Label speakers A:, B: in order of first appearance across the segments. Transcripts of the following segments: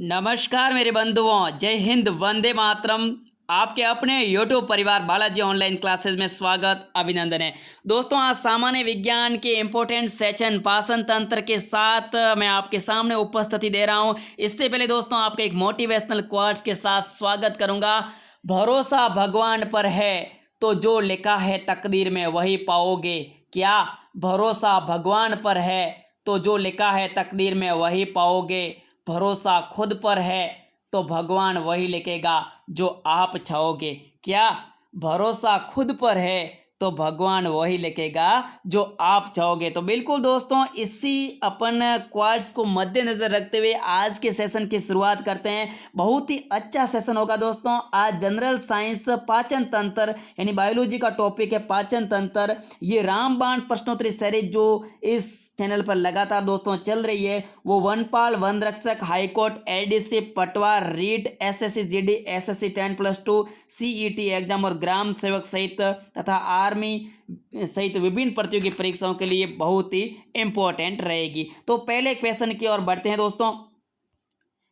A: नमस्कार मेरे बंधुओं, जय हिंद, वंदे मातरम। आपके अपने YouTube परिवार बालाजी ऑनलाइन क्लासेस में स्वागत, अभिनंदन है। दोस्तों, आज सामान्य विज्ञान के इम्पोर्टेंट सेशन पाचन तंत्र के साथ मैं आपके सामने उपस्थिति दे रहा हूं। इससे पहले दोस्तों आपके एक मोटिवेशनल क्वार्ट्स के साथ स्वागत करूंगा। भरोसा भगवान पर है तो जो लिखा है तकदीर में वही पाओगे। क्या भरोसा भगवान पर है तो जो लिखा है तकदीर में वही पाओगे। भरोसा खुद पर है तो भगवान वही लिखेगा जो आप चाहोगे। क्या भरोसा खुद पर है तो भगवान वही लिखेगा जो आप चाहोगे। तो बिल्कुल दोस्तों, इसी अपन क्वार्ट्स को मद्देनजर रखते हुए आज के सेशन की शुरुआत करते हैं। बहुत ही अच्छा सेशन होगा दोस्तों। आज जनरल साइंस पाचन तंत्र यानी बायोलॉजी का टॉपिक है पाचन तंत्र। ये रामबाण प्रश्नोत्तरी सीरीज जो इस चैनल पर लगातार दोस्तों चल रही है, वो वनपाल, वन रक्षक, high court, LDC, Patwar, REET, SSC, GD, SSC 10+2, CET exam और ग्राम सेवक सहित तथा आर्मी सहित विभिन्न प्रतियोगी परीक्षाओं के लिए बहुत ही इंपॉर्टेंट रहेगी। तो पहले क्वेश्चन की ओर बढ़ते हैं दोस्तों।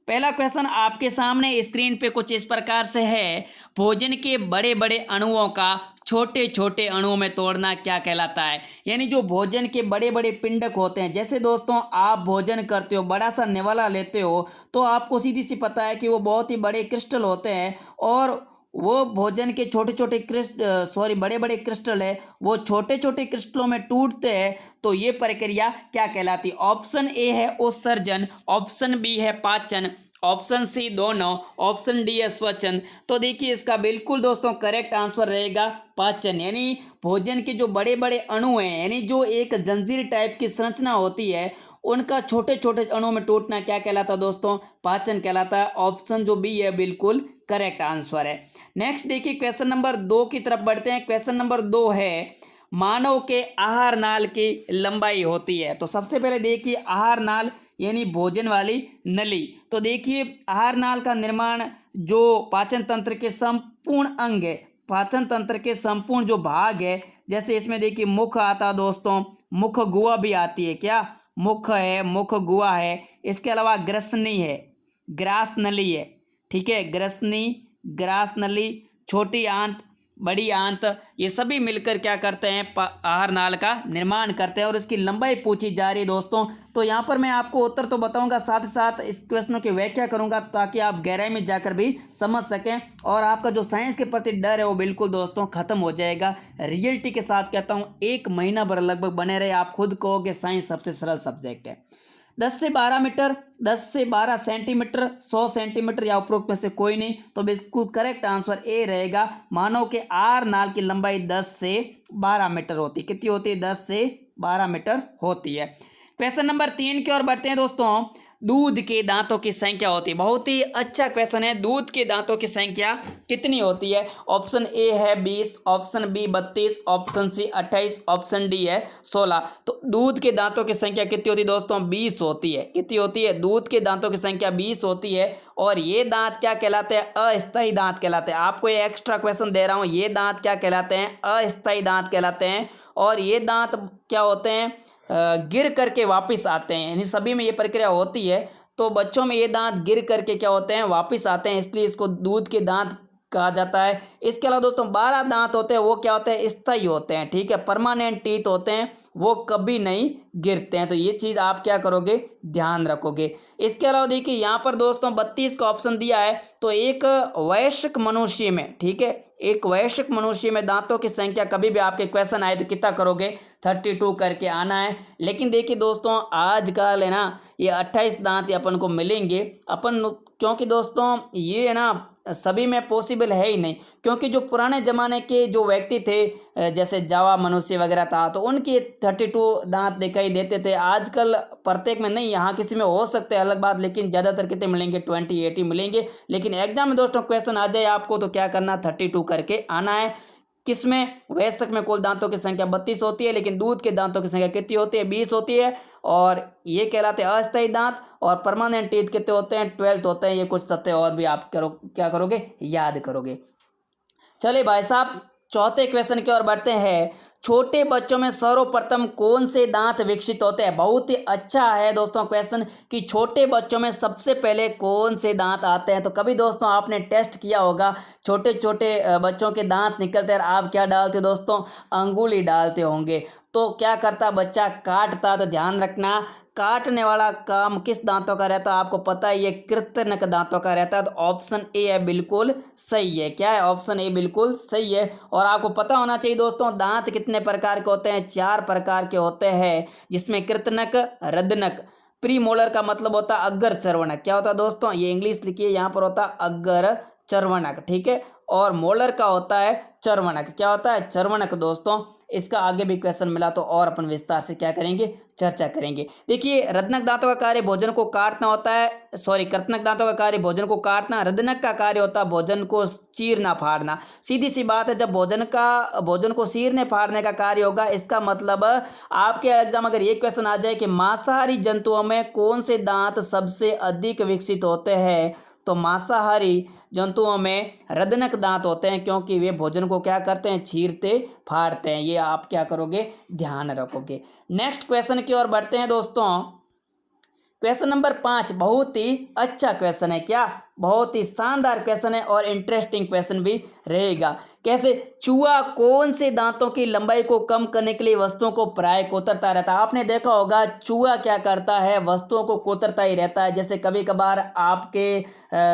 A: पहला क्वेश्चन आपके सामने स्क्रीन पे कुछ इस प्रकार से है। भोजन के बड़े बड़े अणुओं का छोटे छोटे अणुओं में तोड़ना क्या कहलाता है। यानी जो भोजन के बड़े बड़े पिंडक होते हैं, जैसे दोस्तों आप भोजन करते हो, बड़ा सा निवाला लेते हो, तो आपको सीधी सी पता है कि वो बहुत ही बड़े क्रिस्टल होते हैं और वो भोजन के छोटे छोटे बड़े बड़े क्रिस्टल है, वो छोटे छोटे क्रिस्टलों में टूटते हैं। तो ये प्रक्रिया क्या कहलाती है। ऑप्शन ए है उत्सर्जन, ऑप्शन बी है पाचन, ऑप्शन सी दोनों, ऑप्शन डी है स्वचन। तो देखिए इसका बिल्कुल दोस्तों करेक्ट आंसर रहेगा पाचन। यानी भोजन के जो बड़े बड़े अणु हैं, यानी जो एक जंजीर टाइप की संरचना होती है, उनका छोटे छोटे अणुओं में टूटना क्या कहलाता है दोस्तों, पाचन कहलाता है। ऑप्शन जो बी है बिल्कुल करेक्ट आंसर है। नेक्स्ट देखिए क्वेश्चन नंबर 2 की तरफ बढ़ते हैं। क्वेश्चन नंबर 2 है मानव के आहार नाल की लंबाई होती है। तो सबसे पहले देखिए आहार नाल यानी भोजन वाली नली। तो देखिए आहार नाल का निर्माण जो पाचन तंत्र के संपूर्ण अंग है, पाचन तंत्र के संपूर्ण जो भाग है, जैसे इसमें देखिए मुख आता दोस्तों, मुख गुहा भी आती है। क्या मुख है, मुख गुहा है। इसके अलावा ग्रसनी है, ग्रास नली है, ठीक है, ग्रसनी, ग्रास नली, छोटी आंत, बड़ी आंत, ये सभी मिलकर क्या करते हैं, आहार नाल का निर्माण करते हैं। और इसकी लंबाई पूछी जा रही है दोस्तों। तो यहाँ पर मैं आपको उत्तर तो बताऊंगा, साथ ही साथ इस क्वेश्चनों की व्याख्या करूंगा ताकि आप गहराई में जाकर भी समझ सकें और आपका जो साइंस के प्रति डर है वो बिल्कुल दोस्तों खत्म हो जाएगा। रियलिटी के साथ कहता हूँ, 1 महीना भर लगभग बने रहे, आप खुद कहोगे साइंस सबसे सरल सब्जेक्ट है। 10 से 12 मीटर, 10 से 12 सेंटीमीटर, 100 सेंटीमीटर या उपरोक्त में से कोई नहीं। तो बिल्कुल करेक्ट आंसर ए रहेगा। मानव के आहार नाल की लंबाई 10 से 12 मीटर होती है। कितनी होती है, 10 से 12 मीटर होती है। क्वेश्चन नंबर 3 की ओर बढ़ते हैं दोस्तों। दूध के दांतों की संख्या होती है। बहुत ही अच्छा क्वेश्चन है। दूध के दांतों की संख्या कितनी होती है। ऑप्शन ए है 20, option B 32, option C 28, option D है 16। तो दूध के दांतों की संख्या कितनी होती है दोस्तों, 20 होती है। कितनी होती है, दूध के दांतों की संख्या 20 होती है। और ये दांत क्या कहलाते हैं, अस्थायी दांत कहलाते हैं। आपको ये एक्स्ट्रा क्वेश्चन दे रहा हूँ, ये दांत क्या कहलाते हैं, अस्थायी दांत कहलाते हैं। और ये दांत क्या होते हैं, गिर करके वापस आते हैं। यानी सभी में ये प्रक्रिया होती है। तो बच्चों में ये दांत गिर करके क्या होते हैं, वापस आते हैं, इसलिए इसको दूध के दांत कहा जाता है। इसके अलावा दोस्तों 12 दांत होते हैं, वो क्या होते हैं, स्थायी होते हैं, ठीक है, परमानेंट टीथ होते हैं, वो कभी नहीं गिरते हैं। तो ये चीज़ आप क्या करोगे, ध्यान रखोगे। इसके अलावा देखिए यहाँ पर दोस्तों 32 का ऑप्शन दिया है। तो एक वयस्क मनुष्य में, ठीक है, एक वयस्क मनुष्य में दांतों की संख्या कभी भी आपके क्वेश्चन आए तो कितना करोगे, 32 करके आना है। लेकिन देखिए दोस्तों आजकल है ना, ये 28 दांत अपन को मिलेंगे अपन, क्योंकि दोस्तों ये है ना सभी में पॉसिबल है ही नहीं। क्योंकि जो पुराने ज़माने के जो व्यक्ति थे, जैसे जावा मनुष्य वगैरह था, तो उनके 32 दांत दिखाई देते थे। आजकल प्रत्येक में नहीं, यहाँ किसी में हो सकते हैं अलग बात, लेकिन ज़्यादातर कितने मिलेंगे, 20, 80 मिलेंगे। लेकिन एग्जाम में दोस्तों क्वेश्चन आ जाए आपको तो क्या करना, 32 करके आना है। किसमें, वयस्क में कुल दांतों की संख्या 32 होती है, लेकिन दूध के दांतों की संख्या कितनी होती है, 20 होती है। और ये कहलाते हैं अस्थायी दांत। और परमानेंट टीथ कितने होते हैं, 12 होते हैं। ये कुछ तथ्य और भी आप क्या करोगे, याद करोगे। चलिए भाई साहब चौथे क्वेश्चन की ओर बढ़ते हैं। छोटे बच्चों में सर्वप्रथम कौन से दांत विकसित होते हैं? बहुत ही अच्छा है दोस्तों क्वेश्चन कि छोटे बच्चों में सबसे पहले कौन से दांत आते हैं। तो कभी दोस्तों आपने टेस्ट किया होगा, छोटे छोटे बच्चों के दांत निकलते हैं, आप क्या डालते हो दोस्तों? अंगुली डालते होंगे। तो क्या करता बच्चा? काटता। तो ध्यान रखना, काटने वाला काम किस दांतों का रहता है? आपको पता है ये कृतनक दांतों का रहता है। तो ऑप्शन ए है बिल्कुल सही है। क्या है? ऑप्शन ए बिल्कुल सही है। और आपको पता होना चाहिए दोस्तों, दांत कितने प्रकार के होते हैं? 4 प्रकार के होते हैं, जिसमें कृतनक, रदनक, प्रीमोलर का मतलब होता है अग्र चर्वणक। क्या होता है दोस्तों? ये इंग्लिश लिखिए, यहाँ पर होता है अग्र चर्वणक, ठीक है। और मोलर का होता है चर्वणक। क्या होता है? चर्वणक दोस्तों। इसका आगे भी क्वेश्चन मिला तो और अपन विस्तार से क्या करेंगे? चर्चा करेंगे। देखिए, रत्नक दांतों का कार्य भोजन को काटना होता है, सॉरी, कृतनक दांतों का कार्य भोजन को काटना, रदनक का कार्य होता है भोजन को चीरना फाड़ना। सीधी सी बात है, जब भोजन को चीरने फाड़ने का कार्य होगा, इसका मतलब आपके एग्जाम अगर ये क्वेश्चन आ जाए कि मांसाहारी जंतुओं में कौन से दांत सबसे अधिक विकसित होते हैं, तो मांसाहारी जंतुओं में रदनक दांत होते हैं, क्योंकि वे भोजन को क्या करते हैं? चीरते फाड़ते हैं। ये आप क्या करोगे? ध्यान रखोगे। नेक्स्ट क्वेश्चन की ओर बढ़ते हैं दोस्तों। क्वेश्चन नंबर 5 बहुत ही अच्छा क्वेश्चन है। क्या? बहुत ही शानदार क्वेश्चन है और इंटरेस्टिंग क्वेश्चन भी रहेगा। कैसे? चूहा कौन से दांतों की लंबाई को कम करने के लिए वस्तुओं को प्राय कोतरता रहता है? आपने देखा होगा चूहा क्या करता है? वस्तुओं को कोतरता ही रहता है। जैसे कभी कभार आपके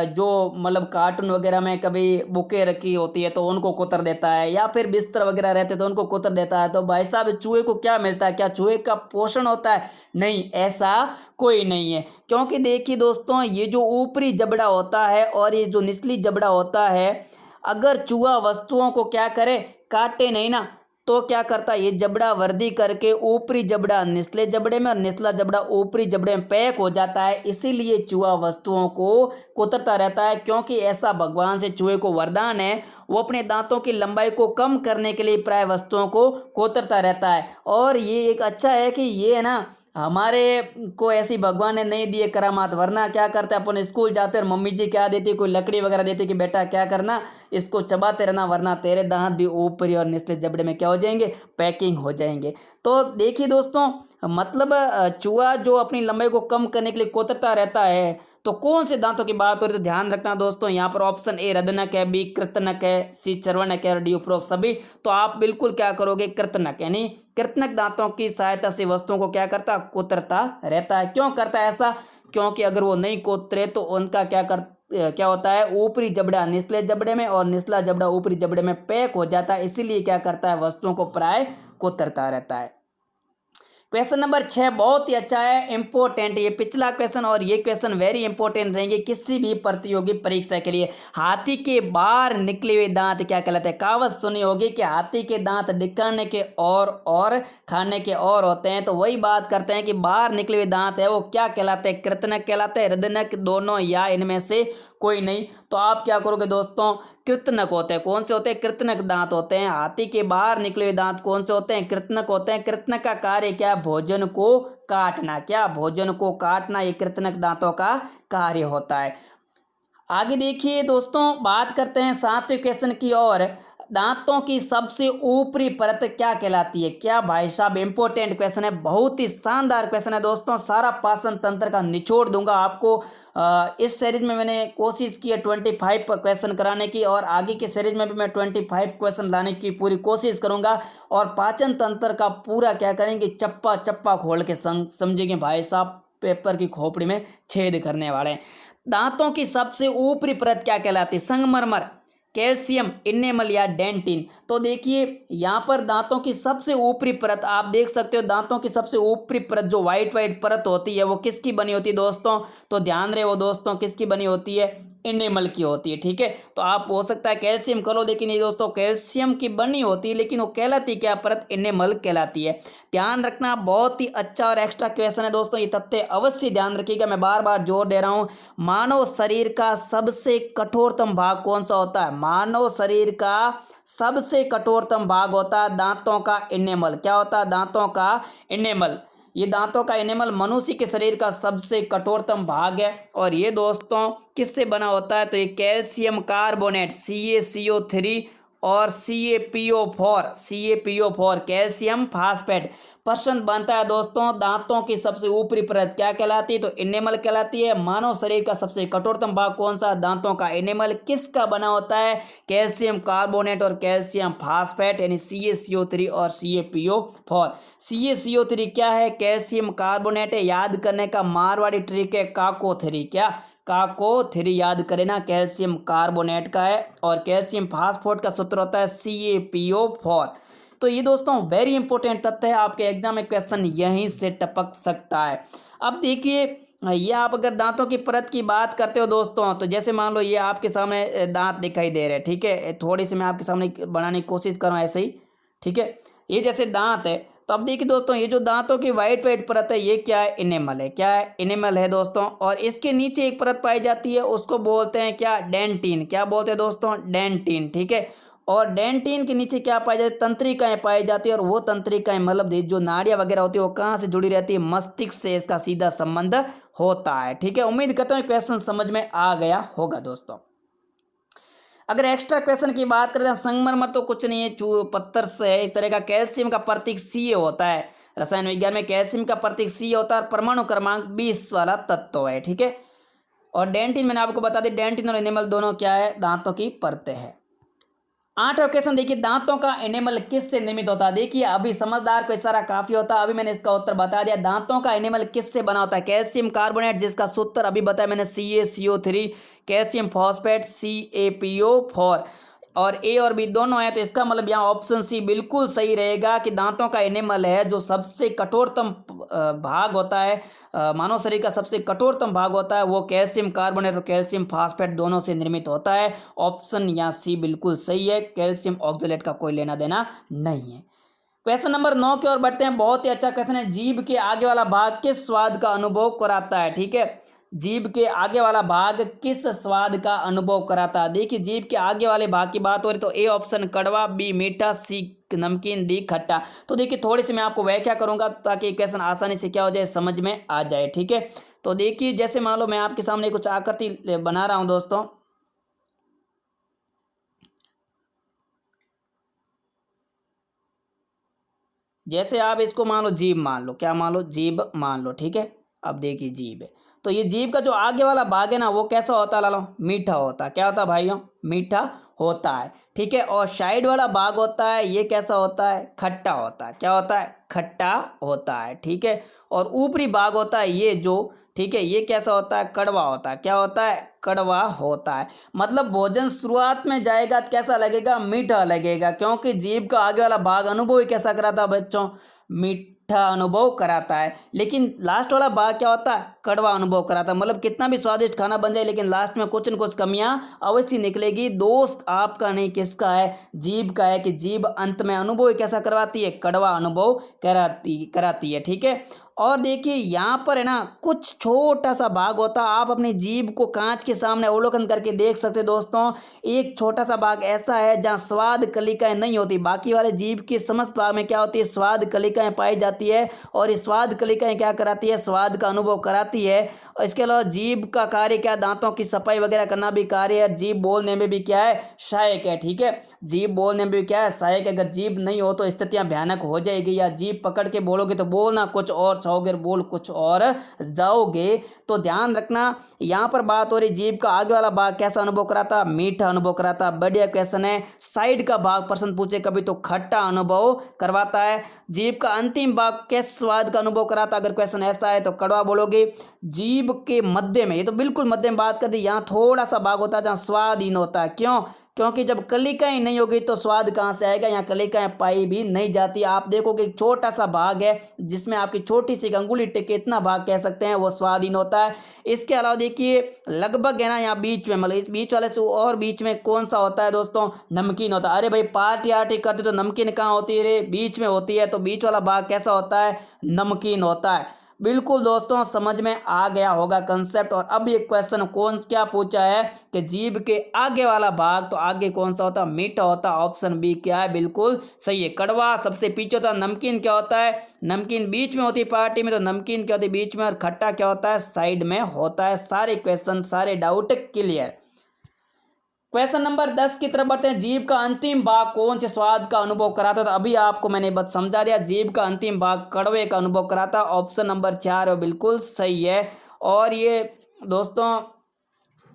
A: जो मतलब कार्टून वगैरह में कभी बुकें रखी होती है तो उनको कोतर देता है, या फिर बिस्तर वगैरह रहते तो उनको कोतर देता है। तो भाई साहब, चूहे को क्या मिलता है? क्या चूहे का पोषण होता है? नहीं, ऐसा कोई नहीं है। क्योंकि देखिए दोस्तों, ये जो ऊपरी जबड़ा होता है और ये जो निचली जबड़ा होता है, अगर चूहा वस्तुओं को क्या करे? काटे नहीं ना, तो क्या करता है? ये जबड़ा वर्दी करके ऊपरी जबड़ा निचले जबड़े में और निचला जबड़ा ऊपरी जबड़े में पैक हो जाता है। इसीलिए चूहा वस्तुओं को कोतरता रहता है, क्योंकि ऐसा भगवान से चूहे को वरदान है। वो अपने दांतों की लंबाई को कम करने के लिए प्राय वस्तुओं को कोतरता रहता है। और ये एक अच्छा है कि ये है ना, हमारे को ऐसी भगवान ने नहीं दिए करामात, वरना क्या करते अपन स्कूल जाते और मम्मी जी क्या देती? कोई लकड़ी वगैरह देती कि बेटा क्या करना, इसको चबाते रहना, वरना तेरे दांत भी ऊपरी और निचले जबड़े में क्या हो जाएंगे? पैकिंग हो जाएंगे। तो देखिए दोस्तों, मतलब चूहा जो अपनी लंबाई को कम करने के लिए कोतरता रहता है, तो कौन से दांतों की बात हो रही है? तो ध्यान रखना दोस्तों, यहाँ पर ऑप्शन ए रदनक है, बी कृतनक है, सी चर्वणक है और डी उपरोक्त सभी। तो आप बिल्कुल क्या करोगे? कृतनक, यानी कृतनक दांतों की सहायता से वस्तुओं को क्या करता? कोतरता रहता है। क्यों करता है ऐसा? क्योंकि अगर वो नहीं कोतरे तो उनका क्या होता है? ऊपरी जबड़ा निचले जबड़े में और निचला जबड़ा ऊपरी जबड़े में पैक हो जाता है। इसीलिए क्या करता है? वस्तुओं को प्राय कोतरता रहता है। क्वेश्चन नंबर 6 बहुत ही अच्छा है, इंपॉर्टेंट ये पिछला क्वेश्चन और ये क्वेश्चन वेरी इंपॉर्टेंट रहेंगे किसी भी प्रतियोगी परीक्षा के लिए। हाथी के बाहर निकले हुए दांत क्या कहलाते हैं? कहावत सुनी होगी कि हाथी के दांत दिखाने के और खाने के और होते हैं। तो वही बात करते हैं कि बाहर निकले हुए दांत है वो क्या कहलाते हैं? कृतनक कहलाते हैं, रदनक, दोनों या इनमें से कोई नहीं। तो आप क्या करोगे दोस्तों? कृतनक होते हैं। कौन से होते हैं? कृतनक दांत होते हैं। हाथी के बाहर निकले हुए दांत कौन से होते हैं? कृतनक होते हैं। कृतनक का कार्य क्या? भोजन को काटना। क्या? भोजन को काटना, ये कृतनक दांतों का कार्य होता है। आगे देखिए दोस्तों, बात करते हैं 7वें क्वेश्चन की ओर। दांतों की सबसे ऊपरी परत क्या कहलाती है? क्या भाई साहब, इंपॉर्टेंट क्वेश्चन है, बहुत ही शानदार क्वेश्चन है दोस्तों। सारा पाचन तंत्र का निचोड़ दूंगा आपको। इस सीरीज में मैंने कोशिश की है 25 क्वेश्चन कराने की, और आगे की सीरीज में भी मैं 25 क्वेश्चन लाने की पूरी कोशिश करूंगा। और पाचन तंत्र का पूरा क्या करेंगे? चप्पा चप्पा खोल के समझेंगे भाई साहब, पेपर की खोपड़ी में छेद करने वाले हैं। दांतों की सबसे ऊपरी परत क्या कहलाती है? संगमरमर, कैल्शियम, इनेमल या डेंटिन। तो देखिए यहाँ पर दांतों की सबसे ऊपरी परत आप देख सकते हो। दांतों की सबसे ऊपरी परत जो वाइट परत होती है वो किसकी बनी होती है दोस्तों? तो ध्यान रहे वो दोस्तों, किसकी बनी होती है? इनेमल की होती है, ठीक है। तो आप हो सकता है कैल्शियम करो, लेकिन ये दोस्तों कैल्शियम की बनी होती है, लेकिन वो कहलाती क्या परत? इनेमल कहलाती है। ध्यान रखना, बहुत ही अच्छा और एक्स्ट्रा क्वेश्चन है दोस्तों, ये तथ्य अवश्य ध्यान रखिएगा। मैं बार बार जोर दे रहा हूँ। मानव शरीर का सबसे कठोरतम भाग कौन सा होता है? मानव शरीर का सबसे कठोरतम भाग होता है दांतों का इनेमल। क्या होता है? दांतों का इनेमल। ये दांतों का इनेमल मनुष्य के शरीर का सबसे कठोरतम भाग है। और ये दोस्तों किससे बना होता है? तो ये कैल्शियम कार्बोनेट CaCO3 और CaPO4 कैल्शियम फास्फेट प्रश्न बनता है दोस्तों, दांतों की सबसे ऊपरी परत क्या कहलाती है? तो इनेमल कहलाती है। मानव शरीर का सबसे कठोरतम भाग कौन सा? दांतों का। इनेमल किसका बना होता है? कैल्शियम कार्बोनेट और कैल्शियम फास्फेट, यानी CaCO3 और CaPO4। CaCO3 क्या है? कैल्शियम कार्बोनेट है। याद करने का मारवाड़ी ट्रिक है, काको 3। क्या? काको 3 याद करें ना, कैल्शियम कार्बोनेट का है। और कैल्शियम फास्फेट का सूत्र होता है CaPO4। तो ये दोस्तों वेरी इंपॉर्टेंट तथ्य है, आपके एग्जाम में क्वेश्चन यहीं से टपक सकता है। अब देखिए, ये आप अगर दांतों की परत की बात करते हो दोस्तों, तो जैसे मान लो ये आपके सामने दांत दिखाई दे रहे हैं, ठीक है। थोड़ी सी मैं आपके सामने बनाने की कोशिश करूँ ऐसे ही, ठीक है। ये जैसे दांत है, तो अब देखिए दोस्तों, ये जो दांतों की वाइट वाइट परत है, ये क्या है? इनेमल है। क्या है? इनेमल है दोस्तों। और इसके नीचे एक परत पाई जाती है, उसको बोलते हैं क्या? डेंटिन। क्या बोलते हैं दोस्तों? डेंटिन, ठीक है। और डेंटिन के नीचे क्या पाई जाती है? तंत्रिकाएं पाई जाती है। और वो तंत्रिकाएं मतलब जो नाड़ियां वगैरह होती है, वो कहाँ से जुड़ी रहती है? मस्तिष्क से इसका सीधा संबंध होता है, ठीक है। उम्मीद करता हूँ क्वेश्चन समझ में आ गया होगा दोस्तों। अगर एक्स्ट्रा क्वेश्चन की बात करें तो संगमरमर तो कुछ नहीं है, पत्थर से है, एक तरह का। कैल्शियम का प्रतीक सी होता है, रसायन विज्ञान में कैल्शियम का प्रतीक सी होता है। परमाणु क्रमांक 20 वाला तत्व है, ठीक है। और डेंटिन मैंने आपको बता दी, डेंटिन और एनिमल दोनों क्या है? दांतों की परतें है। 8वां क्वेश्चन देखिए, दांतों का एनिमल किससे निर्मित होता है? देखिए अभी समझदार को इशारा काफी होता है, अभी मैंने इसका उत्तर बता दिया। दांतों का एनिमल किससे बना होता है? कैल्शियम कार्बोनेट, जिसका सूत्र अभी बताया मैंने CaCO3, कैल्शियम फॉस्फेट CaPO4। और ए और बी दोनों है, तो इसका मतलब यहाँ ऑप्शन सी बिल्कुल सही रहेगा कि दांतों का एनिमल है जो सबसे कठोरतम भाग होता है, मानव शरीर का सबसे कठोरतम भाग होता है, वो कैल्शियम कार्बोनेट और कैल्शियम फास्फेट दोनों से निर्मित होता है। ऑप्शन यहाँ सी बिल्कुल सही है, कैल्शियम ऑक्सलेट का कोई लेना देना नहीं है। क्वेश्चन नंबर 9 की ओर बढ़ते हैं। बहुत ही अच्छा क्वेश्चन है। जीभ के आगे वाला भाग किस स्वाद का अनुभव कराता है? ठीक है, जीभ के आगे वाला भाग किस स्वाद का अनुभव कराता है? देखिए जीभ के आगे वाले भाग की बात हो रही तो ए ऑप्शन कड़वा, बी मीठा, सी नमकीन, डी खट्टा। तो देखिए थोड़ी सी मैं आपको व्याख्या करूंगा ताकि क्वेश्चन आसानी से क्या हो जाए, समझ में आ जाए, ठीक है। तो देखिए जैसे मान लो मैं आपके सामने कुछ आकृति बना रहा हूं दोस्तों, जैसे आप इसको मान लो जीभ मान लो, क्या मान लो? जीभ मान लो, ठीक है। अब देखिए जीभ है, तो ये जीभ का जो आगे वाला भाग है ना, वो कैसा होता है लालो? मीठा होता है। क्या होता है भाइयों? मीठा होता है, ठीक है। और साइड वाला भाग होता है, ये कैसा होता है? खट्टा होता है। क्या होता है? खट्टा होता है, ठीक है। और ऊपरी भाग होता है ये जो, ठीक है, ये कैसा होता है? कड़वा होता है। क्या होता है? कड़वा होता है। मतलब भोजन शुरुआत में जाएगा तो कैसा लगेगा? मीठा लगेगा, क्योंकि जीभ का आगे वाला भाग अनुभव ही कैसा कराता है बच्चों? मीठा अनुभव कराता है। लेकिन लास्ट वाला भाग क्या होता है? कड़वा अनुभव कराता है। मतलब कितना भी स्वादिष्ट खाना बन जाए, लेकिन लास्ट में कुछ न कुछ कमियां अवश्य निकलेगी। दोस्त आपका नहीं, किसका है? जीभ का है, कि जीभ अंत में अनुभव ही कैसा करवाती है? कड़वा अनुभव कराती है, ठीक है। और देखिए यहाँ पर है ना, कुछ छोटा सा भाग होता है, आप अपनी जीभ को कांच के सामने अवलोकन करके देख सकते हैं दोस्तों। एक छोटा सा भाग ऐसा है जहाँ स्वाद कलिकाएं नहीं होती। बाकी वाले जीभ के समस्त भाग में क्या होती है? स्वाद कलिकाएं पाई जाती है। और ये स्वाद कलिकाएं क्या कराती है? स्वाद का अनुभव कराती है। और इसके अलावा जीभ का कार्य क्या? दांतों की सफाई वगैरह करना भी कार्य है। जीभ बोलने में भी क्या है? सहायक है, ठीक है। जीभ बोलने में भी क्या है? सहायक। अगर जीभ नहीं हो तो स्थितियां भयानक हो जाएगी, या जीभ पकड़ के बोलोगे तो बोलना कुछ और चाहोगे, बोल कुछ और जाओगे। तो ध्यान रखना, यहाँ पर बात हो रही जीभ का आगे वाला भाग कैसा अनुभव कराता? मीठा अनुभव कराता। बढ़िया क्वेश्चन है। साइड का भाग प्रश्न पूछे कभी तो खट्टा अनुभव करवाता है। जीभ का अंतिम भाग किस स्वाद का अनुभव कराता? अगर क्वेश्चन ऐसा है तो कड़वा बोलोगे। जीभ के मध्य में, ये तो बिल्कुल मध्य में बात कर दी, यहाँ थोड़ा सा भाग होता है जहाँ स्वादहीन होता है। क्यों? क्योंकि जब कलिकाएं नहीं होगी तो स्वाद कहाँ से आएगा? यहाँ कलिकाएं पाई भी नहीं जाती। आप देखोगे एक छोटा सा भाग है जिसमें आपकी छोटी सी अंगुली टिके, इतना भाग कह सकते हैं, वो स्वादहीन होता है। इसके अलावा देखिए लगभग है ना, यहाँ बीच में, मतलब इस बीच वाले से और बीच में कौन सा होता है दोस्तों? नमकीन होता है। अरे भाई पार्टी आर्टी करते तो नमकीन कहाँ होती है रे? बीच में होती है। तो बीच वाला भाग कैसा होता है? नमकीन होता है। बिल्कुल दोस्तों समझ में आ गया होगा कंसेप्ट। और अब ये क्वेश्चन कौन क्या पूछा है कि जीभ के आगे वाला भाग, तो आगे कौन सा होता है? मीठा होता है। ऑप्शन बी क्या है? बिल्कुल सही है। कड़वा सबसे पीछे होता है। नमकीन क्या होता है? नमकीन बीच में होती है पार्टी में, तो नमकीन क्या होती है? बीच में। और खट्टा क्या होता है? साइड में होता है। सारे क्वेश्चन, सारे डाउट क्लियर। क्वेश्चन नंबर 10 की तरफ बढ़ते हैं। जीभ का अंतिम भाग कौन से स्वाद का अनुभव कराता था? तो अभी आपको मैंने बस समझा दिया, जीभ का अंतिम भाग कड़वे का अनुभव कराता। ऑप्शन नंबर 4 है बिल्कुल सही है। और ये दोस्तों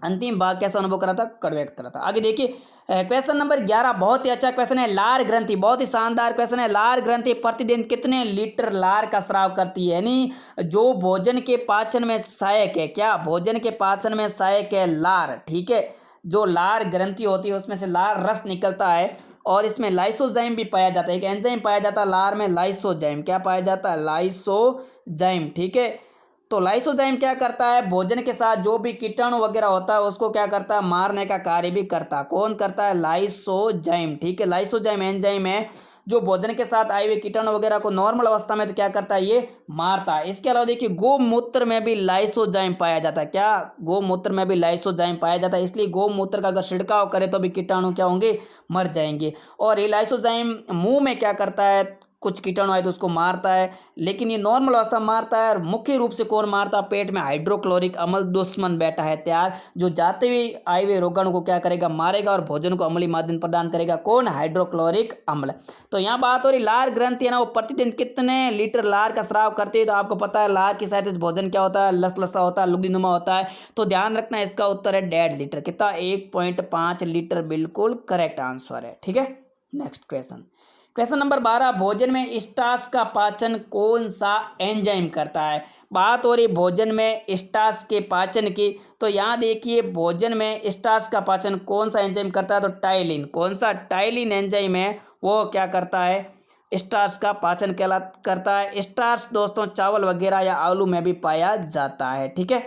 A: अंतिम भाग कैसा अनुभव कराता? कड़वे का कराता। आगे देखिए क्वेश्चन नंबर 11 बहुत ही अच्छा क्वेश्चन है। लार ग्रंथि, बहुत ही शानदार क्वेश्चन है। लार ग्रंथि प्रतिदिन कितने लीटर लार का स्राव करती है? यानी जो भोजन के पाचन में सहायक है, क्या भोजन के पाचन में सहायक है? लार, ठीक है। जो लार ग्रंथि होती है उसमें से लार रस निकलता है और इसमें लाइसोजाइम भी पाया जाता है। एक एंजाइम पाया जाता है लार में, लाइसोजाइम। क्या पाया जाता है? लाइसोजाइम, ठीक है। तो लाइसोजाइम क्या करता है? भोजन के साथ जो भी कीटाणु वगैरह होता है उसको क्या करता है? मारने का कार्य भी करता है। कौन करता है? लाइसोजाइम, ठीक है। लाइसोजाइम एंजाइम है जो भोजन के साथ आए हुए कीटाणु वगैरह को नॉर्मल अवस्था में तो क्या करता है? ये मारता है। इसके अलावा देखिए गोमूत्र में भी लाइसोजाइम पाया जाता है। क्या? गोमूत्र में भी लाइसोजाइम पाया जाता है। इसलिए गोमूत्र का अगर छिड़काव करे तो भी कीटाणु क्या होंगे? मर जाएंगे। और ये लाइसोजाइम मुंह में क्या करता है? कुछ कीटाणु आए तो उसको मारता है, लेकिन ये नॉर्मल अवस्था में मारता है। और मुख्य रूप से कौन मारता है? पेट में हाइड्रोक्लोरिक अम्ल दुश्मन बैठा है तैयार, जो जाते हुए आए हुए रोगाणु को क्या करेगा? मारेगा और भोजन को अम्लीय माध्यम प्रदान करेगा। कौन? हाइड्रोक्लोरिक अम्ल। तो यहाँ बात हो रही लार ग्रंथि है ना, वो प्रतिदिन कितने लीटर लार का स्राव करती है? तो आपको पता है लार की सहायता से भोजन क्या होता है? लसलसा होता है, लुगदीनुमा होता है। तो ध्यान रखना इसका उत्तर है 1.5 लीटर। कितना? 1.5 लीटर, बिल्कुल करेक्ट आंसर है, ठीक है। नेक्स्ट क्वेश्चन, क्वेश्चन नंबर 12 भोजन में स्टार्च का पाचन कौन सा एंजाइम करता है? बात हो रही भोजन में स्टार्च के पाचन की। तो यहाँ देखिए भोजन में स्टार्च का पाचन कौन सा एंजाइम करता है? तो टाइलिन। कौन सा? टाइलिन एंजाइम है वो क्या करता है? स्टार्च का पाचन करता है। स्टार्च दोस्तों चावल वगैरह या आलू में भी पाया जाता है, ठीक है।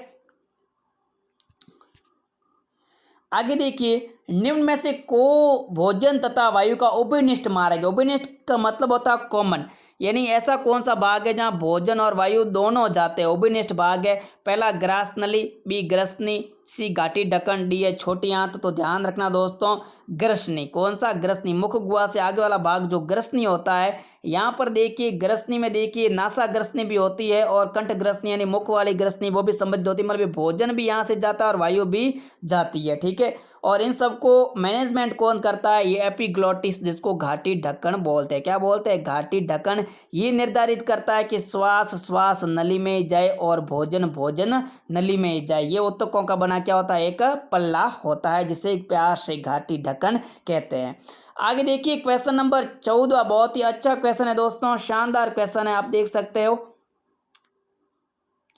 A: आगे देखिए निम्न में से को भोजन तथा वायु का उभयनिष्ठ मार्ग है? उभयनिष्ठ का मतलब होता है कॉमन, यानी ऐसा कौन सा भाग है जहाँ भोजन और वायु दोनों जाते हैं? उभयनिष्ठ भाग है। पहला ग्रास नली, बी ग्रसनी, सी घाटी ढक्कन, डी है छोटी आंत। तो ध्यान रखना दोस्तों ग्रसनी। कौन सा? ग्रसनी। मुख गुहा से आगे वाला भाग जो ग्रसनी होता है। यहाँ पर देखिए ग्रसनी में देखिए नासा ग्रसनी भी होती है और कंठ ग्रसनी यानी मुख वाली ग्रसनी वो भी संबंधित होती है। मतलब भोजन भी यहाँ से जाता है और वायु भी जाती है, ठीक है। और इन सबको मैनेजमेंट कौन करता है? ये एपिग्लोटिस, जिसको घाटी ढक्कन बोलते हैं। क्या बोलते हैं? घाटी ढक्कन। ये निर्धारित करता है कि श्वास श्वास नली में जाए और भोजन भोजन नली में जाए। ये ऊतकों का बना क्या होता है? एक पल्ला होता है, जिसे प्यार से घाटी ढक्कन कहते हैं। आगे देखिए क्वेश्चन नंबर 14 बहुत ही अच्छा क्वेश्चन है दोस्तों, शानदार क्वेश्चन है, आप देख सकते हो।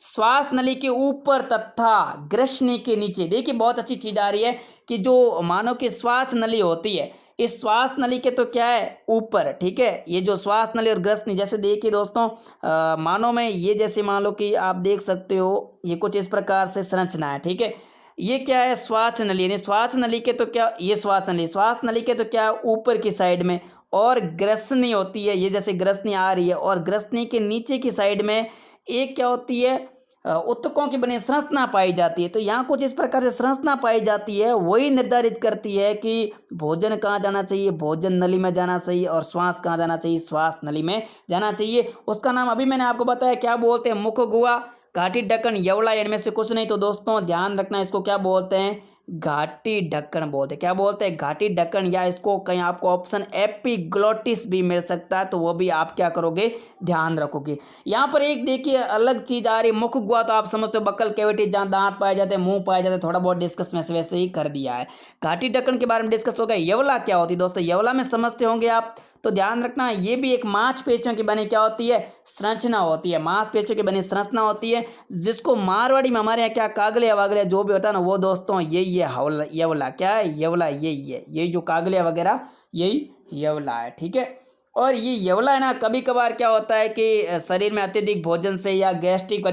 A: श्वास नली के ऊपर तथा ग्रसनी के नीचे, देखिए बहुत अच्छी चीज आ रही है कि जो मानो कि श्वास नली होती है, इस श्वास नली के तो क्या है? ऊपर, ठीक है। ये जो श्वास नली और ग्रसनी, जैसे देखिए दोस्तों मानो में ये जैसे मान लो कि आप देख सकते हो ये कुछ इस प्रकार से संरचना है, ठीक है। ये क्या है? श्वास नली। यानी श्वास नली के तो क्या? ये श्वास नली के तो क्या? ऊपर की साइड में। और ग्रसनी होती है, ये जैसे ग्रसनी आ रही है और ग्रसनी के नीचे की साइड में एक क्या होती है? ऊतकों की बनी संरचना पाई जाती है। तो यहाँ कुछ इस प्रकार से संरचना पाई जाती है, वही निर्धारित करती है कि भोजन कहाँ जाना चाहिए? भोजन नली में जाना चाहिए। और श्वास कहाँ जाना चाहिए? श्वास नली में जाना चाहिए। उसका नाम अभी मैंने आपको बताया, क्या बोलते हैं? मुख गुहा, घाटी ढक्कन, यवला, इनमें से कुछ नहीं। तो दोस्तों ध्यान रखना, इसको क्या बोलते हैं? घाटी ढक्कन बोलते हैं। क्या बोलते हैं? घाटी ढक्कन, या इसको कहीं आपको ऑप्शन एपिग्लोटिस भी मिल सकता है, तो वो भी आप क्या करोगे? ध्यान रखोगे। यहाँ पर एक देखिए अलग चीज आ रही है। मुख गुहा तो आप समझते हो बक्कल कैविटी, जहाँ दांत पाए जाते हैं, मुंह पाए जाते हैं, थोड़ा बहुत डिस्कस में से वैसे ही कर दिया है। घाटी ढक्कन के बारे में डिस्कस हो गया। यवला क्या होती है दोस्तों? यवला में समझते होंगे आप। तो ध्यान रखना ये भी एक मांसपेशियों की बनी क्या होती है? संरचना होती है। मांसपेशियों की बनी संरचना होती है, जिसको मारवाड़ी में हमारे यहाँ क्या कागलिया वगैरह जो भी होता है ना, वो दोस्तों यही है हवला, यवला। क्या है? यवला यही है। यही जो कागलिया वगैरह यही यवला है, ठीक है। और ये यवला है ना, कभी कभार क्या होता है कि शरीर में अत्यधिक भोजन से या गैस्ट्रिक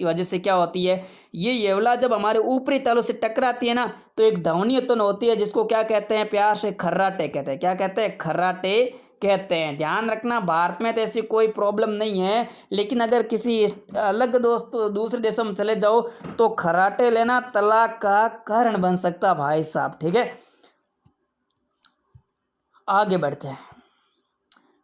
A: वजह से क्या होती है, ये यवला जब हमारे ऊपरी तलों से टकराती है ना, तो एक ध्वनि उत्पन्न होती है, जिसको क्या कहते हैं? प्यार से खर्राटे कहते हैं। क्या कहते हैं? खर्राटे कहते हैं। ध्यान रखना भारत में तो ऐसी कोई प्रॉब्लम नहीं है, लेकिन अगर किसी अलग दूसरे देशों में चले जाओ तो खर्राटे लेना तलाक का कारण बन सकता भाई साहब, ठीक है। आगे बढ़ते हैं।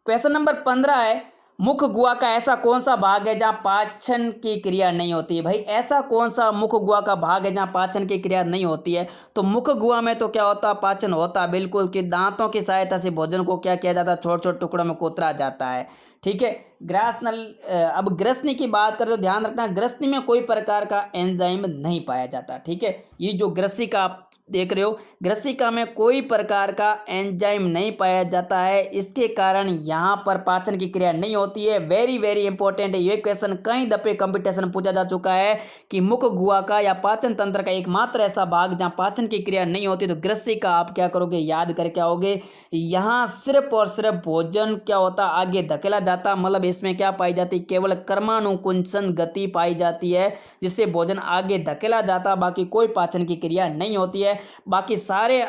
A: क्वेश्चन नंबर 15 है मुख गुहा का ऐसा कौन सा भाग है जहाँ पाचन की क्रिया नहीं होती है? भाई ऐसा कौन सा मुख गुहा का भाग है जहाँ पाचन की क्रिया नहीं होती है? तो मुख गुहा में तो क्या होता है, पाचन होता है बिल्कुल, कि दांतों की सहायता से भोजन को क्या किया जाता है, छोटे छोटे टुकड़ों में कोतरा जाता है। ठीक है। ग्रासनल अब ग्रसनी की बात करें तो ध्यान रखना, ग्रसनी में कोई प्रकार का एंजाइम नहीं पाया जाता। ठीक है। ये जो ग्रसिका आप देख रहे हो, ग्रसिका में कोई प्रकार का एंजाइम नहीं पाया जाता है, इसके कारण यहाँ पर पाचन की क्रिया नहीं होती है। वेरी वेरी इंपॉर्टेंट है ये क्वेश्चन, कई दफे कंपटीशन में पूछा जा चुका है कि मुख गुहा का या पाचन तंत्र का एकमात्र ऐसा भाग जहाँ पाचन की क्रिया नहीं होती, तो ग्रसिका आप क्या करोगे, याद करके आओगे। यहाँ सिर्फ और सिर्फ भोजन क्या होता, आगे धकेला जाता, मतलब इसमें क्या पाई जाती, केवल कर्मानुकुंचन गति पाई जाती है, जिससे भोजन आगे धकेला जाता, बाकी कोई पाचन की क्रिया नहीं होती है। बाकी सारे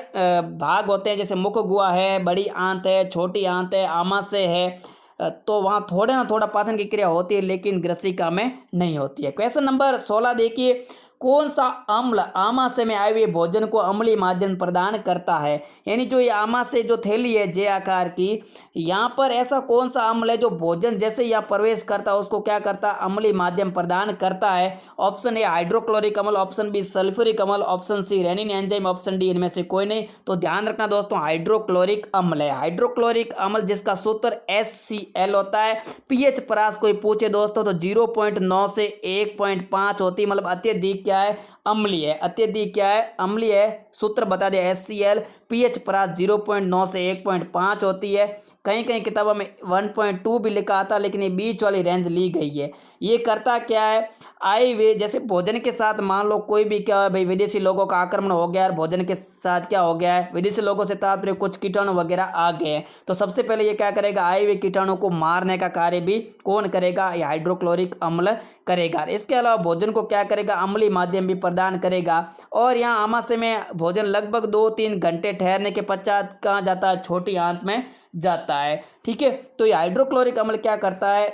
A: भाग होते हैं, जैसे मुख गुहा है, बड़ी आंत है, छोटी आंत है, आमाशय है, तो वहाँ थोड़े ना थोड़ा पाचन की क्रिया होती है, लेकिन ग्रसिका में नहीं होती है। क्वेश्चन नंबर 16 देखिए, कौन सा अम्ल आमाशय में आए हुए भोजन को अम्लीय माध्यम प्रदान करता है? यानी जो ये आमाशय जो थैली है जे आकार की, यहाँ पर ऐसा कौन सा अम्ल है जो भोजन जैसे यहाँ प्रवेश करता है उसको क्या करता है, अम्लीय माध्यम प्रदान करता है? ऑप्शन ए हाइड्रोक्लोरिक अम्ल, ऑप्शन बी सल्फ्यूरिक अम्ल, option C rennin enzyme, option D इनमें से कोई नहीं। तो ध्यान रखना दोस्तों, हाइड्रोक्लोरिक अम्ल है। हाइड्रोक्लोरिक अम्ल जिसका सूत्र HCl होता है। पीएच परास कोई पूछे दोस्तों तो 0.9 से 1.5 होती है, मतलब अत्यधिक क्या है, अम्लीय है। अत्यधिक क्या है, अम्लीय है। सूत्र बता दिया HCl। पीएच परास 0.9 से 1.5 होती है। कहीं कहीं किताबों में 1.2 भी लिखा आता, लेकिन ये बीच वाली रेंज ली गई है। ये करता क्या है, आए हुए जैसे भोजन के साथ मान लो कोई भी क्या है भाई, विदेशी लोगों का आक्रमण हो गया और भोजन के साथ क्या हो गया है, विदेशी लोगों से तात्पर्य कुछ कीटाणु वगैरह आ गए हैं, तो सबसे पहले ये क्या करेगा, आए हुए कीटाणु को मारने का कार्य भी कौन करेगा, ये हाइड्रोक्लोरिक अम्ल करेगा। इसके अलावा भोजन को क्या करेगा, अम्लीय माध्यम भी प्रदान करेगा। और यहाँ आमाशय में भोजन लगभग 2-3 घंटे ठहरने के पश्चात कहाँ जाता है, छोटी आंत में जाता है। ठीक है। तो ये हाइड्रोक्लोरिक अम्ल क्या करता है,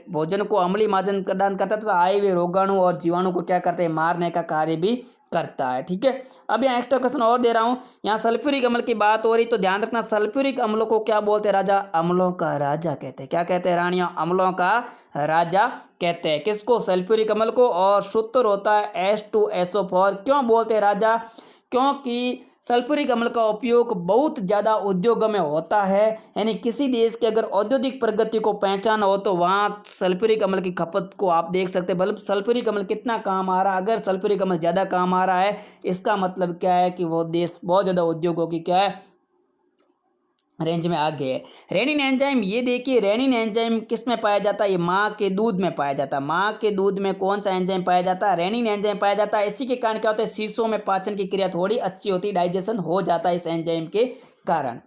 A: भोजन को अम्लीय माध्यम प्रदान करता है, तो आए हुए रोगाणु और जीवाणु को क्या करते हैं, मारने का कार्य भी करता है। ठीक है। अब यहाँ एक्स्ट्रा क्वेश्चन और दे रहा हूँ, यहाँ सल्फ्यूरिक अम्ल की बात हो रही, तो ध्यान रखना सल्फ्यूरिक अम्लों को क्या बोलते हैं, राजा, अम्लों का राजा कहते हैं। क्या कहते हैं रानियों, अम्लों का राजा कहते हैं किसको, सल्फ्यूरिक अम्ल को। और सूत्र होता है H2SO4। क्यों बोलते हैं राजा, क्योंकि सल्फ्यूरिक अम्ल का उपयोग बहुत ज़्यादा उद्योगों में होता है। यानी किसी देश के अगर औद्योगिक प्रगति को पहचाना हो तो वहाँ सल्फ्यूरिक अम्ल की खपत को आप देख सकते हैं। बल्कि सल्फ्यूरिक अम्ल कितना काम आ रहा है, अगर सल्फ्यूरिक अम्ल ज़्यादा काम आ रहा है, इसका मतलब क्या है कि वो देश बहुत ज़्यादा उद्योगों की क्या है, रेंज में आ गए। रेनिन एंजाइम, ये देखिए रेनिन एंजाइम किस में पाया जाता है, ये माँ के दूध में पाया जाता है। माँ के दूध में कौन सा एंजाइम पाया जाता है, रेनिन एंजाइम पाया जाता है। इसी के कारण क्या होता है, शीशों में पाचन की क्रिया थोड़ी अच्छी होती है, डाइजेशन हो जाता है इस एंजाइम के कारण।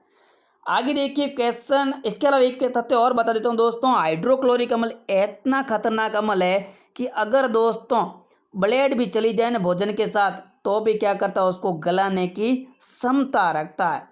A: आगे देखिए क्वेश्चन, इसके अलावा एक तथ्य और बता देता हूँ दोस्तों, हाइड्रोक्लोरिक अम्ल इतना खतरनाक अम्ल है कि अगर दोस्तों ब्लेड भी चली जाए ना भोजन के साथ, तो भी क्या करता है, उसको गलाने की क्षमता रखता है।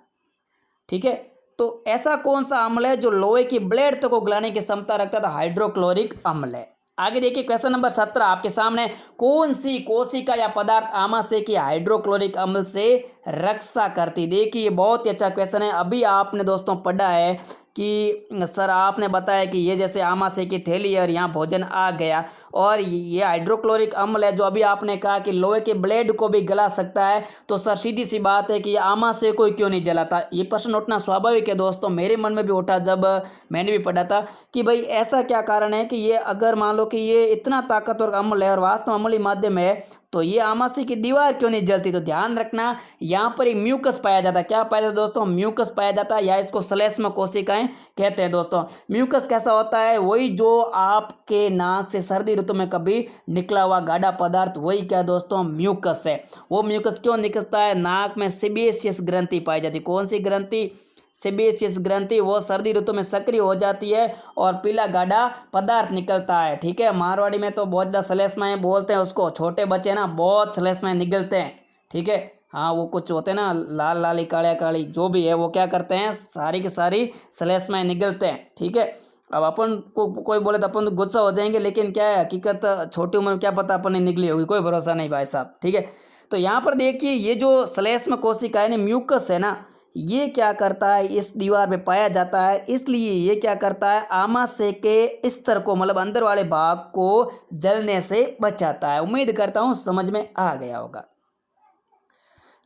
A: ठीक है। तो ऐसा कौन सा अम्ल है जो लोहे की ब्लेड तक को गलाने की क्षमता रखता है, तो हाइड्रोक्लोरिक अम्ल है। आगे देखिए क्वेश्चन नंबर 17 आपके सामने, कौन सी कोशिका या पदार्थ आमाशय की हाइड्रोक्लोरिक अम्ल से रक्षा करती। देखिए ये बहुत ही अच्छा क्वेश्चन है। अभी आपने दोस्तों पढ़ा है कि सर आपने बताया कि ये जैसे आमाशय की थैली है और यहाँ भोजन आ गया, और ये हाइड्रोक्लोरिक अम्ल है जो अभी आपने कहा कि लोहे के ब्लेड को भी गला सकता है, तो सर सीधी सी बात है कि ये आमाशय को क्यों नहीं जलाता। ये प्रश्न उठना स्वाभाविक है दोस्तों, मेरे मन में भी उठा जब मैंने भी पढ़ा था कि भाई ऐसा क्या कारण है कि ये अगर मान लो कि ये इतना ताकतवर अम्ल है और वास्तव अम्लीय माध्यम है, तो ये आमाशय की दीवार क्यों नहीं जलती। तो ध्यान रखना, यहाँ पर एक म्यूकस पाया जाता है। क्या पाया जाता है दोस्तों, म्यूकस पाया जाता है, या इसको श्लेष्म कोशिकाएं कहते हैं दोस्तों। म्यूकस कैसा होता है, वही जो आपके नाक से सर्दी ऋतु में कभी निकला हुआ गाढ़ा पदार्थ, वही क्या दोस्तों, म्यूकस है। वो म्यूकस क्यों निकलता है, नाक में सेबेसियस ग्रंथि पाई जाती है। कौन सी ग्रंथि, सेबेसियस ग्रंथि, वो सर्दी ऋतु में सक्रिय हो जाती है और पीला गाढ़ा पदार्थ निकलता है। ठीक है। मारवाड़ी में तो बहुत ज़्यादा श्लेष्माएं बोलते हैं उसको, छोटे बच्चे ना बहुत श्लेष्माएं निकलते हैं। ठीक है। हाँ वो कुछ होते हैं ना, लाल लाली कालिया काली जो भी है, वो क्या करते हैं, सारी की सारी श्लेष्माएं निकलते हैं। ठीक है। अब अपन को कोई बोले तो अपन तो गुस्सा हो जाएंगे, लेकिन क्या है हकीकत, छोटी उम्र में क्या पता अपन ने निकली होगी, कोई भरोसा नहीं भाई साहब। ठीक है। तो यहाँ पर देखिए ये जो श्लेष्म कोशिका है ना, म्यूकस है ना, ये क्या करता है, इस दीवार पे पाया जाता है, इसलिए ये क्या करता है, आमाशय के स्तर को मतलब अंदर वाले भाग को जलने से बचाता है। उम्मीद करता हूँ समझ में आ गया होगा।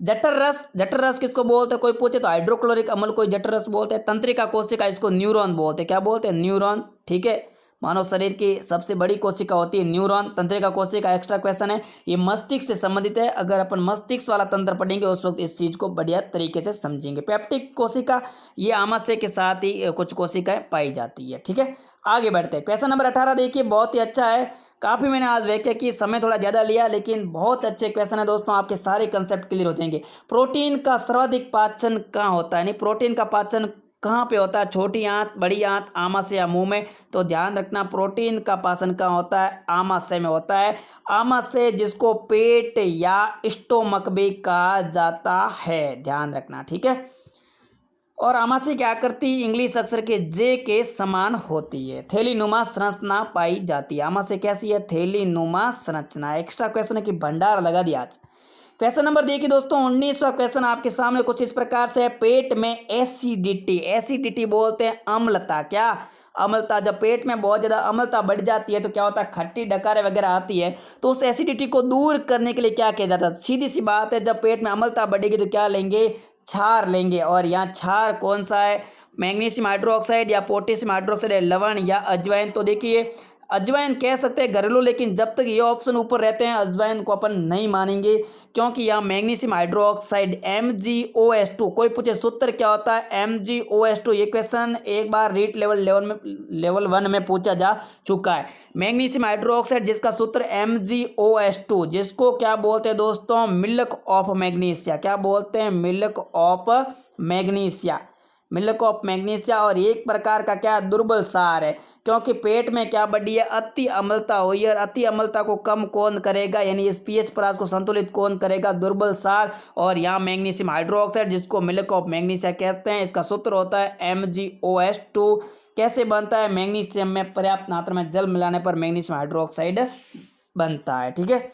A: जठर रस, जठर रस किसको बोलते हैं, कोई पूछे तो हाइड्रोक्लोरिक अम्ल को जठर रस बोलते हैं। तंत्रिका कोशिका इसको न्यूरॉन बोलते हैं, क्या बोलते हैं, न्यूरॉन। ठीक है, मानव शरीर की सबसे बड़ी कोशिका होती है न्यूरॉन। तंत्रिका कोशिका एक्स्ट्रा क्वेश्चन है, ये मस्तिष्क से संबंधित है। अगर अपन मस्तिष्क वाला तंत्र पढ़ेंगे उस वक्त इस चीज को बढ़िया तरीके से समझेंगे। पेप्टिक कोशिका, ये आमाशय के साथ ही कुछ कोशिकाएं पाई जाती है। ठीक है, आगे बढ़ते हैं। क्वेश्चन नंबर 18 देखिए, बहुत ही अच्छा है। काफ़ी मैंने आज व्याख्या की, समय थोड़ा ज़्यादा लिया, लेकिन बहुत अच्छे क्वेश्चन है दोस्तों, आपके सारे कंसेप्ट क्लियर हो जाएंगे। प्रोटीन का सर्वाधिक पाचन कहाँ होता है, यानी प्रोटीन का पाचन कहाँ पे होता है, छोटी आंत, बड़ी आंत, आमाशय या मुंह में। तो ध्यान रखना, प्रोटीन का पाचन कहाँ होता है, आमाशय में होता है। आमाशय जिसको पेट या स्टोमक भी कहा जाता है, ध्यान रखना। ठीक है, और आमाशय क्या करती है, इंग्लिश अक्षर के जे के समान होती है, थैलीनुमा संरचना पाई जाती है। आमाशय कैसी है, थैलीनुमा संरचना। एक्स्ट्रा क्वेश्चन है कि भंडार लगा दिया आज। क्वेश्चन नंबर देखिए दोस्तों, 19वां क्वेश्चन आपके सामने कुछ इस प्रकार से है। पेट में एसिडिटी, एसिडिटी बोलते हैं अम्लता, क्या, अम्लता। जब पेट में बहुत ज़्यादा अम्लता बढ़ जाती है तो क्या होता है, खट्टी डकारें वगैरह आती है, तो उस एसिडिटी को दूर करने के लिए क्या किया जाता है, सीधी सी बात है, जब पेट में अम्लता बढ़ेगी तो क्या लेंगे, क्षार लेंगे। और यहाँ क्षार कौन सा है, मैग्नीशियम हाइड्रोक्साइड या पोटेशियम हाइड्रोक्साइड या लवण या अजवाइन। तो देखिए अजवाइन कह सकते हैं घरेलू, लेकिन जब तक ये ऑप्शन ऊपर रहते हैं अजवाइन को अपन नहीं मानेंगे, क्योंकि यहाँ मैग्नीशियम हाइड्रोक्साइड MgOH2, कोई पूछे सूत्र क्या होता है MgOH2, ये क्वेश्चन एक बार रीट लेवल 1 में पूछा जा चुका है। मैग्नीशियम हाइड्रोक्साइड जिसका सूत्र MgOH2, जिसको क्या बोलते हैं दोस्तों, मिल्क ऑफ मैग्नीशिया, क्या बोलते हैं, milk of magnesia, milk of magnesia. और एक प्रकार का क्या दुर्बल सार है, क्योंकि पेट में क्या बढ़ी है, अति अम्लता हुई है, और अति अम्लता को कम कौन करेगा, यानी इस पीएच परास को संतुलित कौन करेगा, दुर्बल सार। और यहाँ मैग्नीशियम हाइड्रोक्साइड जिसको मिल्क ऑफ मैग्नीशिया कहते हैं, इसका सूत्र होता है MgOH2। कैसे बनता है, मैग्नीशियम में पर्याप्त मात्रा में जल मिलाने पर मैग्नीशियम हाइड्रोक्साइड बनता है। ठीक है,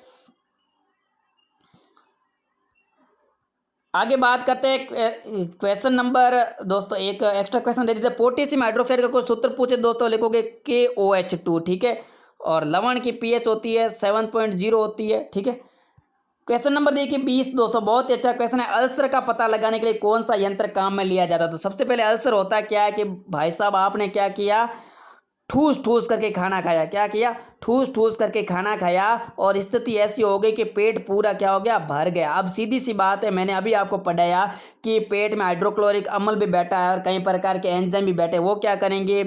A: आगे बात करते हैं क्वेश्चन नंबर दोस्तों, एक एक्स्ट्रा क्वेश्चन दे दीजिए। पोटेशियम हाइड्रोक्साइड का कोई सूत्र पूछे दोस्तों, लिखोगे KOH2। ठीक है, और लवण की pH होती है 7.0 होती है। ठीक है, क्वेश्चन नंबर देखिए 20 दोस्तों, बहुत ही अच्छा क्वेश्चन है। अल्सर का पता लगाने के लिए कौन सा यंत्र काम में लिया जाता है। तो सबसे पहले अल्सर होता है क्या है कि भाई साहब आपने क्या किया, ठूस ठूस करके खाना खाया, क्या किया, ठूस ठूस करके खाना खाया, और स्थिति ऐसी हो गई कि पेट पूरा क्या हो गया, भर गया। अब सीधी सी बात है, मैंने अभी आपको पढ़ाया कि पेट में हाइड्रोक्लोरिक अम्ल भी बैठा है और कई प्रकार के एंजाइम भी बैठे, वो क्या करेंगे,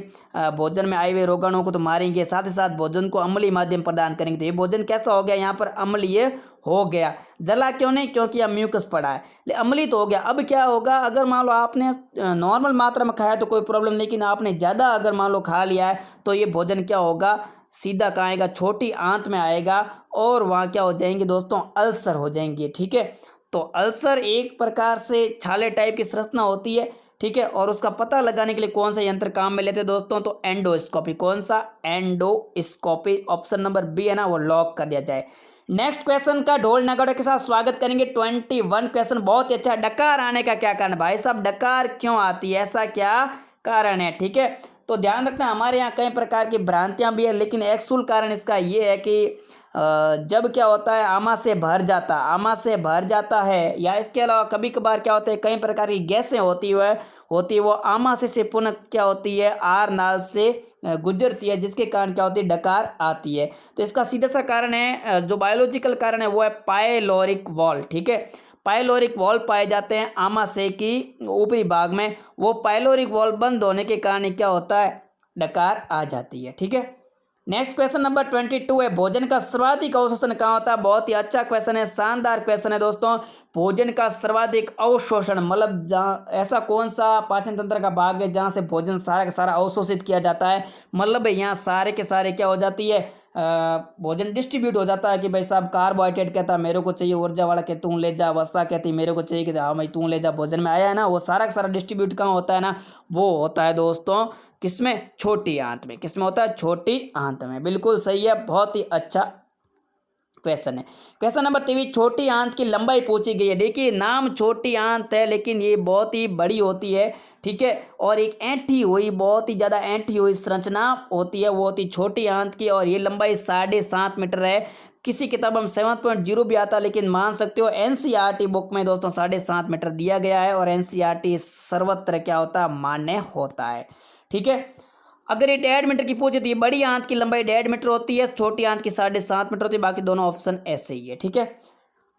A: भोजन में आए हुए रोगाणुओं को तो मारेंगे, साथ ही साथ भोजन को अम्लीय माध्यम प्रदान करेंगे। तो ये भोजन कैसा हो गया, यहाँ पर अम्लीय हो गया। जला क्यों नहीं, क्योंकि यह म्यूकस पड़ा है, अम्लीय तो हो गया। अब क्या होगा, अगर मान लो आपने नॉर्मल मात्रा में खाया तो कोई प्रॉब्लम, लेकिन आपने ज़्यादा अगर मान लो खा लिया है तो ये भोजन क्या होगा, सीधा कहाँ आएगा, छोटी आंत में आएगा, और वहाँ क्या हो जाएंगे दोस्तों, अल्सर हो जाएंगे। ठीक है, तो अल्सर एक प्रकार से छाले टाइप की संरचना होती है। ठीक है, और उसका पता लगाने के लिए कौन सा यंत्र काम में लेते हैं दोस्तों, तो एंडोस्कोपी। कौन सा, एंडोस्कोपी। ऑप्शन नंबर बी है ना, वो लॉक कर दिया जाए। नेक्स्ट क्वेश्चन का ढोल नगाड़े के साथ स्वागत करेंगे। 21 क्वेश्चन बहुत ही अच्छा। डकार आने का क्या कारण, भाई साहब डकार क्यों आती है, ऐसा क्या कारण है। ठीक है, तो ध्यान रखना, हमारे यहाँ कई प्रकार की भ्रांतियां भी है, लेकिन एक्चुअल कारण इसका ये है कि जब क्या होता है, आमाशय भर जाता, आमाशय भर जाता है, या इसके अलावा कभी कभार क्या होता है, कई प्रकार की गैसें होती है वो आमाशय से पुनः क्या होती है, आर नाल से गुजरती है, जिसके कारण क्या होती है, डकार आती है। तो इसका सीधा सा कारण है, जो बायोलॉजिकल कारण है वो है पायलोरिक वॉल। ठीक है, पायलोरिक वॉल्व पाए जाते हैं आमाशय की ऊपरी भाग में, वो पायलोरिक वॉल्व बंद होने के कारण क्या होता है, डकार आ जाती है। ठीक है, नेक्स्ट क्वेश्चन नंबर 22 है। भोजन का सर्वाधिक अवशोषण कहाँ होता है। बहुत ही अच्छा क्वेश्चन है, शानदार क्वेश्चन है दोस्तों। भोजन का सर्वाधिक अवशोषण मतलब जहाँ ऐसा कौन सा पाचन तंत्र का भाग है जहाँ से भोजन सारा का सारा अवशोषित किया जाता है, मतलब यहाँ सारे के सारे क्या हो जाती है, भोजन डिस्ट्रीब्यूट हो जाता है कि भाई साहब कार्बोहाइड्रेट कहता है मेरे को चाहिए, ऊर्जा वाला कहते तू ले जा, वसा कहती मेरे को चाहिए कि हाँ भाई तू ले जा, भोजन में आया है ना, वो सारा का सारा डिस्ट्रीब्यूट कहाँ होता है ना, वो होता है दोस्तों किसमें, छोटी आंत में। किसमें होता है, छोटी आंत में। बिल्कुल सही है, बहुत ही अच्छा क्वेश्चन है। क्वेश्चन नंबर 23, छोटी आंत की लंबाई पूछी गई है। देखिए नाम छोटी आंत है लेकिन ये बहुत ही बड़ी होती है, ठीक है, और एक ऐंठी हुई, बहुत ही ज़्यादा ऐंठी हुई संरचना होती है, वो होती छोटी आंत की, और ये लंबाई 7.5 मीटर है। किसी किताब में 7.0 भी आता है, लेकिन मान सकते हो एनसीईआरटी बुक में दोस्तों 7.5 मीटर दिया गया है, और एनसीईआरटी सर्वत्र क्या होता है, मान्य होता है, ठीक है। अगर ये 1.5 मीटर की पूछे तो ये बड़ी आंत की लंबाई 1.5 मीटर होती है, छोटी आंत की 7.5 मीटर होती है, बाकी दोनों ऑप्शन ऐसे ही है, ठीक है।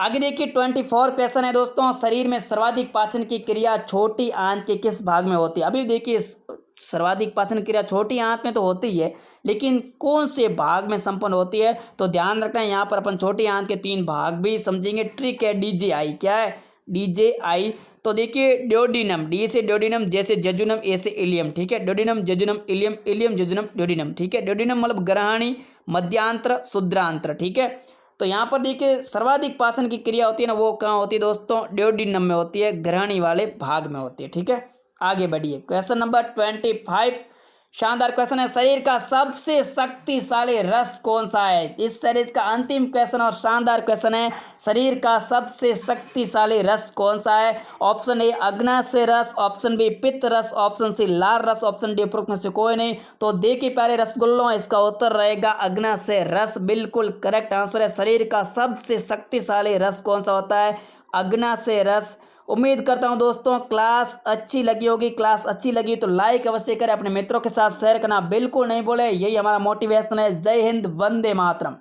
A: आगे देखिए 24 क्वेश्चन है दोस्तों, शरीर में सर्वाधिक पाचन की क्रिया छोटी आंत के किस भाग में होती है। अभी देखिए सर्वाधिक पाचन क्रिया छोटी आंत में तो होती ही है, लेकिन कौन से भाग में संपन्न होती है, तो ध्यान रखना है यहाँ पर अपन छोटी आंत के 3 भाग भी समझेंगे। ट्रिक है डीजेआई, क्या है डीजेआई, तो देखिए ड्योडिनम, डी से ड्योडिनम, जैसे जेजुनम, ए से इलियम, ठीक है, duodenum jejunum ileum, ileum jejunum duodenum, ठीक है। ड्योडिनम मतलब ग्रहणी, मध्यांत्र, शुद्रांत्र, ठीक है। तो यहाँ पर देखिए सर्वाधिक पाचन की क्रिया होती है ना, वो कहाँ होती है दोस्तों, ड्योडिनम में होती है, ग्रहणी वाले भाग में होती है, ठीक है। आगे बढ़िए क्वेश्चन नंबर 25, शानदार क्वेश्चन है, शरीर का सबसे शक्तिशाली रस कौन सा है। इस सीरीज का अंतिम क्वेश्चन और शानदार क्वेश्चन है, शरीर का सबसे शक्तिशाली रस कौन सा है। ऑप्शन ए अग्न्याशय रस, ऑप्शन बी पित्त रस, ऑप्शन सी लाल रस, ऑप्शन डी उपरोक्त में से कोई नहीं। तो देखिए प्यारे रसगुल्लों, इसका उत्तर रहेगा अग्न्याशय रस, बिल्कुल करेक्ट आंसर है। शरीर का सबसे शक्तिशाली रस कौन सा होता है, अग्न्याशय रस। उम्मीद करता हूं दोस्तों क्लास अच्छी लगी होगी। क्लास अच्छी लगी तो लाइक अवश्य करें, अपने मित्रों के साथ शेयर करना बिल्कुल नहीं भूलें। यही हमारा मोटिवेशन है। जय हिंद, वंदे मातरम।